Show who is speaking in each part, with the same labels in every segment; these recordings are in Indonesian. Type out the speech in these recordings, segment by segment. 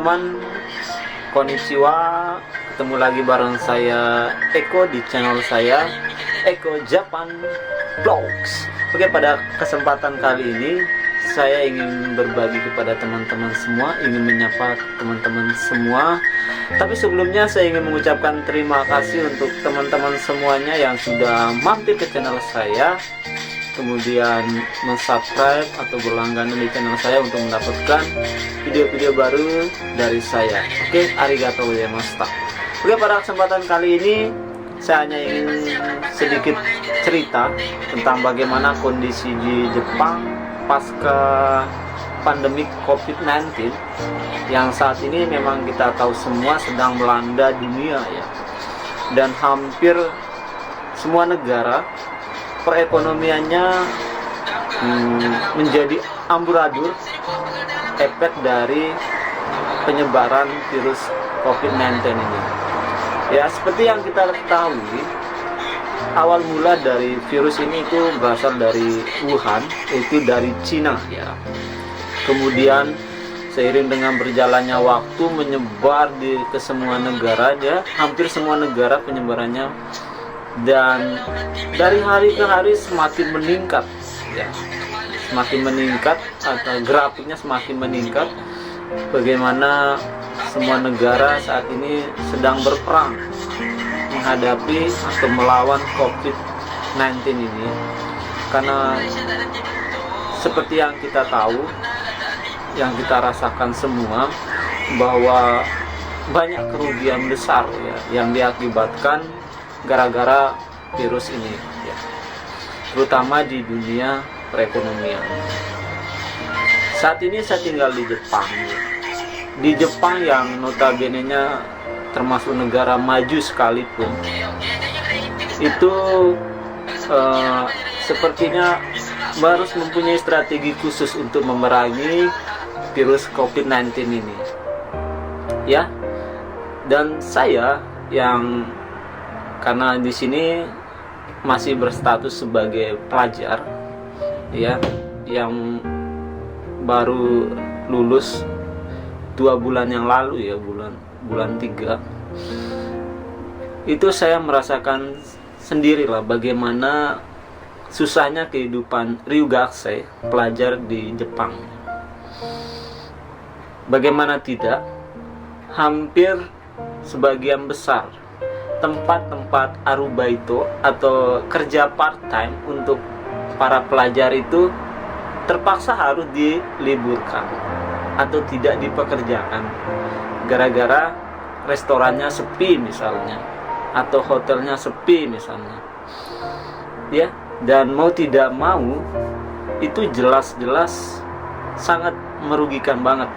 Speaker 1: teman-teman, konnichiwa. Ketemu lagi bareng saya Eko di channel saya Eko Japan Vlogs. Oke, pada kesempatan kali ini saya ingin berbagi kepada teman-teman semua, ingin menyapa teman-teman semua. Tapi sebelumnya saya ingin mengucapkan terima kasih untuk teman-teman semuanya yang sudah mampir ke channel saya, kemudian mensubscribe atau berlangganan di channel saya untuk mendapatkan video-video baru dari saya. Oke, arigatou gozaimashita. Oke, pada kesempatan kali ini saya hanya ingin sedikit cerita tentang bagaimana kondisi di Jepang pasca pandemi COVID-19 yang saat ini memang kita tahu semua sedang melanda dunia ya. Dan hampir semua negara perekonomiannya menjadi amburadul efek dari penyebaran virus COVID-19 ini. Ya, seperti yang kita ketahui, awal mula dari virus ini itu berasal dari Wuhan, itu dari Cina ya. Kemudian seiring dengan berjalannya waktu menyebar ke semua negara ya, hampir semua negara penyebarannya, dan dari hari ke hari semakin meningkat ya, semakin meningkat atau grafiknya semakin meningkat. Bagaimana semua negara saat ini sedang berperang menghadapi atau melawan COVID-19 ini, karena seperti yang kita tahu, yang kita rasakan semua, bahwa banyak kerugian besar ya yang diakibatkan gara-gara virus ini ya, terutama di dunia perekonomian. Saat ini saya tinggal di Jepang ya. Di Jepang yang notabene-nya termasuk negara maju sekalipun, itu sepertinya harus mempunyai strategi khusus untuk memerangi virus COVID-19 ini ya. Dan saya yang karena di sini masih berstatus sebagai pelajar ya, yang baru lulus 2 bulan yang lalu ya, bulan 3, itu saya merasakan sendirilah bagaimana susahnya kehidupan ryugakusei, pelajar di Jepang. Bagaimana tidak, hampir sebagian besar tempat-tempat arubaito atau kerja part-time untuk para pelajar itu terpaksa harus diliburkan atau tidak dipekerjakan gara-gara restorannya sepi misalnya, atau hotelnya sepi misalnya ya. Dan mau tidak mau itu jelas-jelas sangat merugikan banget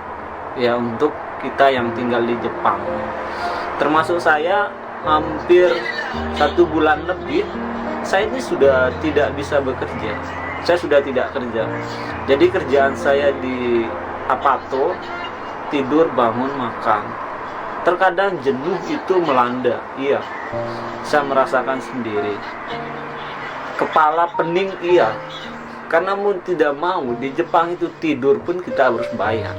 Speaker 1: ya untuk kita yang tinggal di Jepang. Termasuk saya, hampir 1 bulan lebih saya ini sudah tidak bisa bekerja. Saya sudah tidak kerja. Jadi kerjaan saya di apato, tidur, bangun, makan. Terkadang jenuh itu melanda. Iya, saya merasakan sendiri. Kepala pening, iya. Karena mau tidak mau di Jepang itu tidur pun kita harus bayar.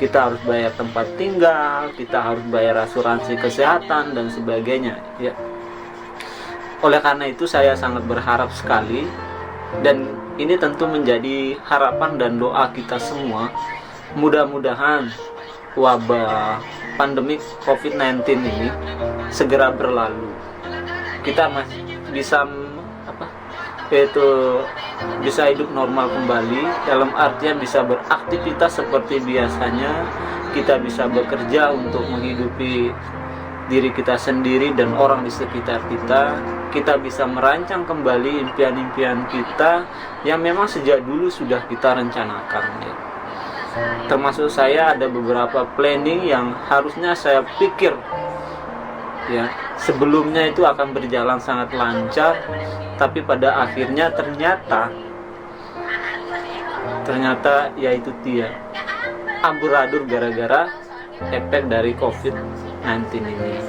Speaker 1: Kita harus bayar tempat tinggal, kita harus bayar asuransi kesehatan dan sebagainya ya. Oleh karena itu saya sangat berharap sekali, dan ini tentu menjadi harapan dan doa kita semua, mudah-mudahan wabah pandemi COVID-19 ini segera berlalu. Kita masih bisa bisa hidup normal kembali, dalam artian bisa beraktivitas seperti biasanya, kita bisa bekerja untuk menghidupi diri kita sendiri dan orang di sekitar kita. Kita bisa merancang kembali impian-impian kita yang memang sejak dulu sudah kita rencanakan ya. Termasuk saya ada beberapa planning yang harusnya saya pikir ya sebelumnya itu akan berjalan sangat lancar, tapi pada akhirnya ternyata yaitu dia amburadul gara-gara efek dari COVID-19 ini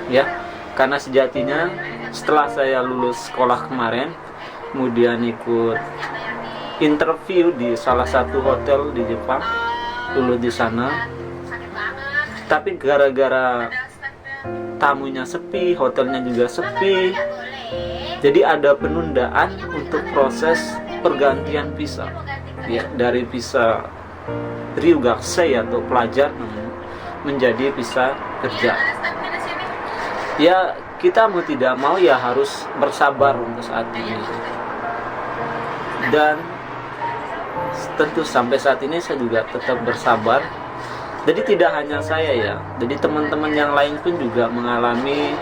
Speaker 1: ya. Karena sejatinya setelah saya lulus sekolah kemarin, kemudian ikut interview di salah satu hotel di Jepang, lulus di sana, Tapi gara-gara tamunya sepi, hotelnya juga sepi, jadi ada penundaan untuk proses pergantian visa, ya, dari visa Ryugakusei atau pelajar menjadi visa kerja. Ya, kita mau tidak mau ya harus bersabar untuk saat ini. Dan tentu sampai saat ini saya juga tetap bersabar. Jadi tidak hanya saya ya, jadi teman-teman yang lain pun juga mengalami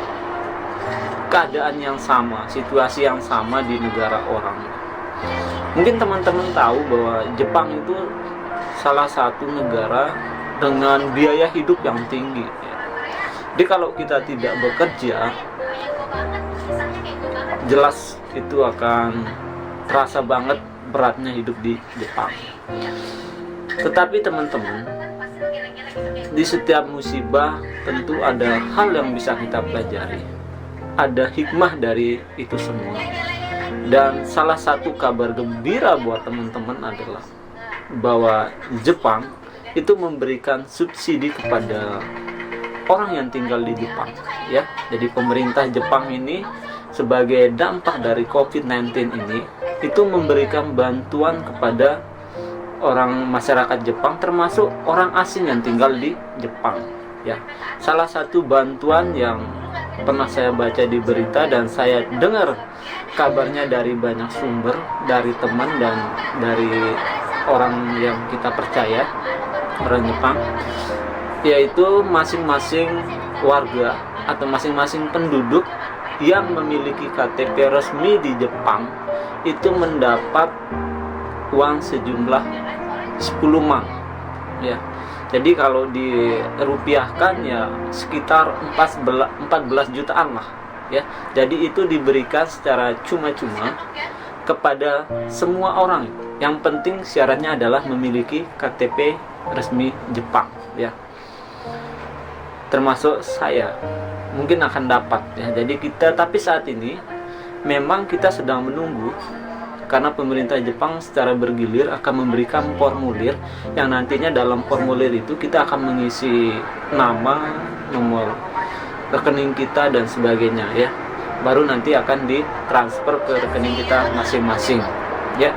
Speaker 1: keadaan yang sama, situasi yang sama di negara orang. Mungkin teman-teman tahu bahwa Jepang itu salah satu negara dengan biaya hidup yang tinggi. Jadi kalau kita tidak bekerja, jelas itu akan terasa banget beratnya hidup di Jepang. Tetapi teman-teman, di setiap musibah tentu ada hal yang bisa kita pelajari. Ada hikmah dari itu semua. Dan salah satu kabar gembira buat teman-teman adalah bahwa Jepang itu memberikan subsidi kepada orang yang tinggal di Jepang, ya. Jadi pemerintah Jepang ini sebagai dampak dari COVID-19 ini itu memberikan bantuan kepada orang masyarakat Jepang, termasuk orang asing yang tinggal di Jepang, ya. Salah satu bantuan yang pernah saya baca di berita dan saya dengar kabarnya dari banyak sumber, dari teman dan dari orang yang kita percaya, orang Jepang, yaitu masing-masing warga atau masing-masing penduduk yang memiliki KTP resmi di Jepang itu mendapat uang sejumlah 10 mang, ya. Jadi kalau dirupiahkan ya sekitar 14 jutaan lah, ya. Jadi itu diberikan secara cuma-cuma kepada semua orang. Yang penting syaratnya adalah memiliki KTP resmi Jepang, ya. Termasuk saya mungkin akan dapat, ya. Jadi tapi saat ini memang kita sedang menunggu, karena pemerintah Jepang secara bergilir akan memberikan formulir yang nantinya dalam formulir itu kita akan mengisi nama, nomor rekening kita dan sebagainya, ya. Baru nanti akan ditransfer ke rekening kita masing-masing, ya.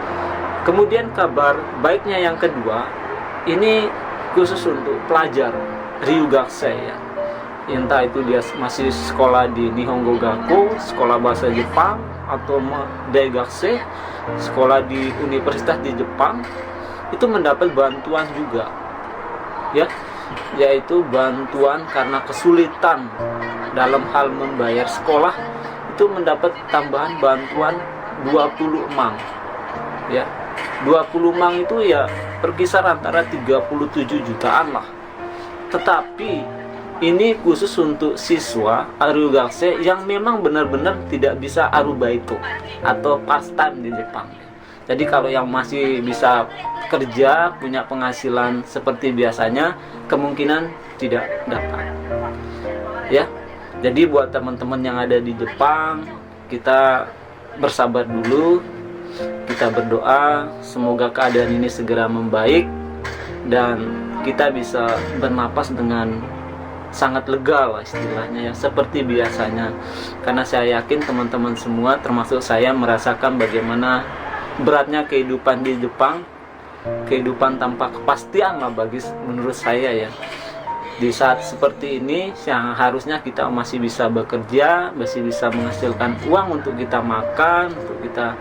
Speaker 1: Kemudian kabar baiknya yang kedua, ini khusus untuk pelajar Ryugakusei, ya. Entah itu dia masih sekolah di Nihongo Gaku, sekolah bahasa Jepang, atau Daigakusei, sekolah di universitas di Jepang, itu mendapat bantuan juga, ya, yaitu bantuan karena kesulitan dalam hal membayar sekolah, itu mendapat tambahan bantuan 20 mang, ya. 20 mang itu ya berkisar antara 37 jutaan lah. Tetapi ini khusus untuk siswa Ryugakusei yang memang benar-benar tidak bisa arubaito atau part-time di Jepang. Jadi kalau yang masih bisa kerja, punya penghasilan seperti biasanya, kemungkinan tidak dapat, ya. Jadi buat teman-teman yang ada di Jepang, kita bersabar dulu, kita berdoa semoga keadaan ini segera membaik dan kita bisa bernapas dengan sangat lega lah istilahnya, ya, seperti biasanya. Karena saya yakin teman-teman semua termasuk saya merasakan bagaimana beratnya kehidupan di Jepang, kehidupan tanpa kepastian lah menurut saya, ya. Di saat seperti ini yang harusnya kita masih bisa bekerja, masih bisa menghasilkan uang untuk kita makan, untuk kita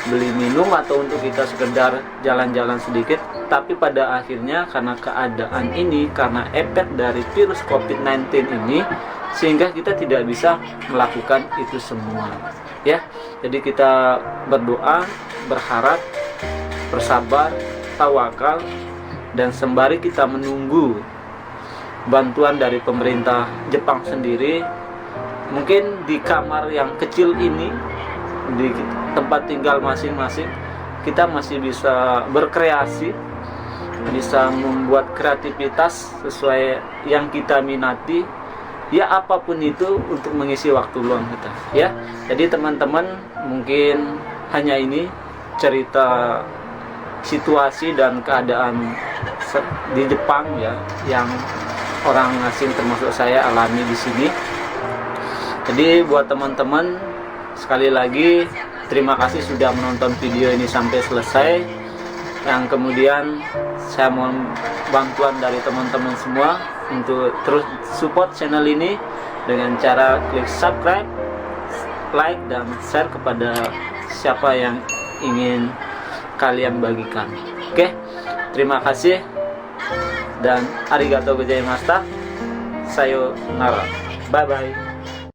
Speaker 1: beli minum, atau untuk kita sekedar jalan-jalan sedikit. Tapi pada akhirnya karena keadaan ini, karena efek dari virus COVID-19 ini, sehingga kita tidak bisa melakukan itu semua, ya. Jadi kita berdoa, berharap, bersabar, tawakal, dan sembari kita menunggu bantuan dari pemerintah Jepang sendiri, mungkin di kamar yang kecil ini, di tempat tinggal masing-masing, kita masih bisa berkreasi, bisa membuat kreativitas sesuai yang kita minati, ya, apapun itu untuk mengisi waktu luang kita, ya. Jadi teman-teman, mungkin hanya ini cerita situasi dan keadaan di Jepang, ya, yang orang asing termasuk saya alami di sini. Jadi buat teman-teman, sekali lagi terima kasih sudah menonton video ini sampai selesai. Yang kemudian saya mohon bantuan dari teman-teman semua untuk terus support channel ini dengan cara klik subscribe, like, dan share kepada siapa yang ingin kalian bagikan. Oke, terima kasih dan arigatou gozaimashita. Sayonara. Bye bye.